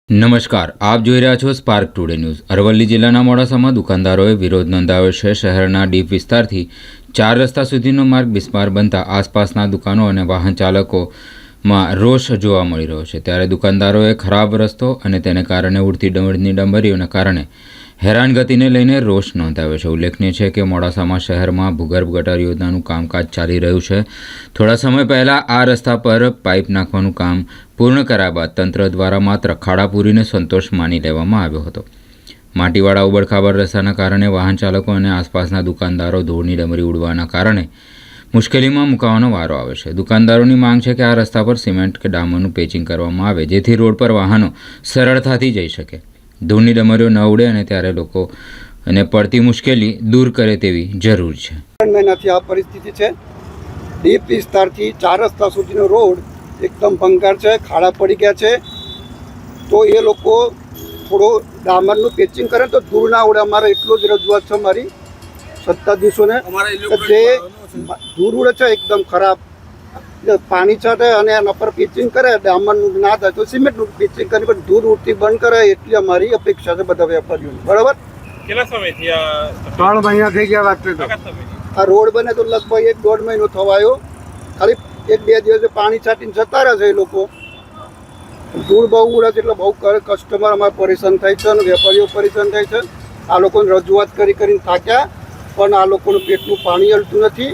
નમસ્કાર, આપ જોઈ રહ્યા છો સ્પાર્ક ટુડે ન્યૂઝ। અરવલ્લી જિલ્લાના મોડાસામાં દુકાનદારોએ વિરોધ નોંધાવ્યો છે। શહેરના ડીપ વિસ્તારથી 4 રસ્તા સુધીનો માર્ગ બિસ્માર બનતા આસપાસના દુકાનો અને વાહન ચાલકોમાં રોષ જોવા મળી રહ્યો છે। ત્યારે દુકાનદારોએ ખરાબ રસ્તો અને તેને કારણે ઉડતી ડમરીઓને કારણે હેરાનગતિને લઈને રોષ નોંધાવ્યો છે। ઉલ્લેખનીય છે કે મોડાસામાં શહેરમાં ભૂગર્ભ ગટર યોજનાનું કામકાજ ચાલી રહ્યું છે। થોડા સમય પહેલાં આ રસ્તા પર પાઇપ નાખવાનું કામ પૂર્ણ કર્યા બાદ તંત્ર દ્વારા માત્ર ખાડા પૂરીને સંતોષ માની લેવામાં આવ્યો હતો। માટીવાળા ઉબડખાબડ રસ્તાના કારણે વાહન ચાલકો અને આસપાસના દુકાનદારો ધૂળની ડમરી ઉડવાના કારણે મુશ્કેલીમાં મુકાવાનો વારો આવે છે। દુકાનદારોની માંગ છે કે આ રસ્તા પર સિમેન્ટ કે ડામરનું પેચિંગ કરવામાં આવે જેથી રોડ પર વાહનો સરળતાથી જઈ શકે, ધૂળની ડમરીઓ ન ઉડે અને ત્યારે લોકો અને પડતી મુશ્કેલી દૂર કરે તેવી જરૂર છે। 3 મહિનાથી આ પરિસ્થિતિ છે। ડીપ વિસ્તારથી 4 રસ્તા સુધીનો રોડ એકદમ ભંગાર છે, ખાડા પડી ગયા છે। તો એ લોકો થોડો ડામરનું પેચિંગ કરે તો ધૂળ ના ઉડે। અમારે એટલું જ રજૂઆત છે મારી સત્તાધીશોને, જે ધૂળ ઉડે છે એકદમ ખરાબ, પાણી છાંટે અને એના પર પેચિંગ કરે, ડામરનું ના થાય તો સિમેન્ટનું પેચિંગ કરી, પણ ધૂળ ઉડતી બંધ કરે એટલી અમારી અપેક્ષા છે બધા વેપારીઓની। બરાબર, કેટલા સમયથી 3 મહિના થઈ ગયા વાત છે। આ રોડ બને તો લગભગ 1-1.5 મહિનો થવાયો, ખાલી 1-2 દિવસે પાણી છાંટીને જતા રહે છે એ લોકો। ધૂળ બહુ ઉડે છે એટલે બહુ કસ્ટમર અમારે પરેશાન થાય છે અને વેપારીઓ પરેશાન થાય છે। આ લોકોને રજૂઆત કરીને થાક્યા, પણ આ લોકોનું પેટનું પાણી હલતું નથી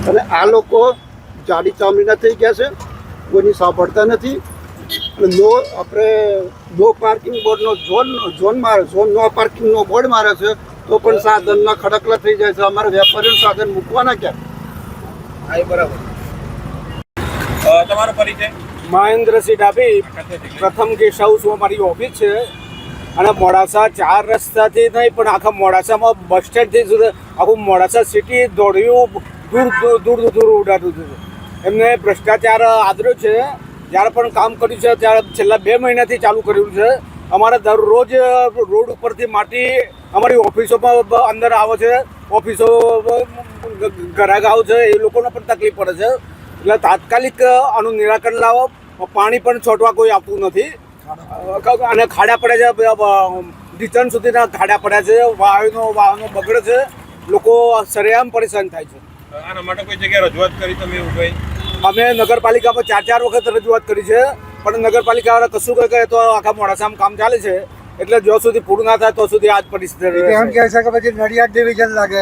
અને આ લોકો જાડી ચામડીના થઈ ગયા છે, કોઈની સાંભળતા નથી। અને નો પાર્કિંગ બોર્ડનો ઝોન મારે, નો પાર્કિંગનો બોર્ડ મારે છે તો પણ સાધનના ખડકલા થઈ જાય છે। અમારે વેપારીઓનું સાધન મૂકવાના ક્યાં? બરાબર। તમારો પરિચય? મહેન્દ્રસિંહ ડાભી, પ્રથમ ગેસ્ટ હાઉસમાં અમારી ઓફિસ છે અને મોડાસા 4 રસ્તાથી નહીં પણ આખા મોડાસામાં બસ સ્ટેન્ડથી સુધી આખું મોડાસા સિટી દોડ્યું, દૂર ઉડાડ્યું છે। એમને ભ્રષ્ટાચાર આદર્યો છે। જ્યારે પણ કામ કર્યું છે ત્યારે છેલ્લા 2 મહિનાથી ચાલુ કર્યું છે। અમારે દરરોજ રોડ ઉપરથી માટી અમારી ઓફિસોમાં અંદર આવે છે, ઓફિસો ગ્રાહક આવે છે, એ લોકોને પણ તકલીફ પડે છે। એટલે તાત્કાલિક આનું નિરાકરણ લાવો। પાણી પણ છોડવા કોઈ આપતું નથી અને ખાડા પડ્યા છે, ડિસ્ટન્સ સુધીના ખાડા પડ્યા છે, વાહનો બગડે છે, લોકો સરેઆમ પરેશાન થાય છે। આના માટે કોઈ જગ્યાએ રજૂઆત કરી તમે? અમે નગરપાલિકામાં 4 વખત રજૂઆત કરી છે, પણ નગરપાલિકા કશું કહે તો આખા મોડાસામાં કામ ચાલે છે, એટલે જ્યાં સુધી પૂરું ના થાય તો સુધી આ જ પરિસ્થિતિ એમ કહે છે કે પછી નડિયાદ ડિવિઝન લાગે।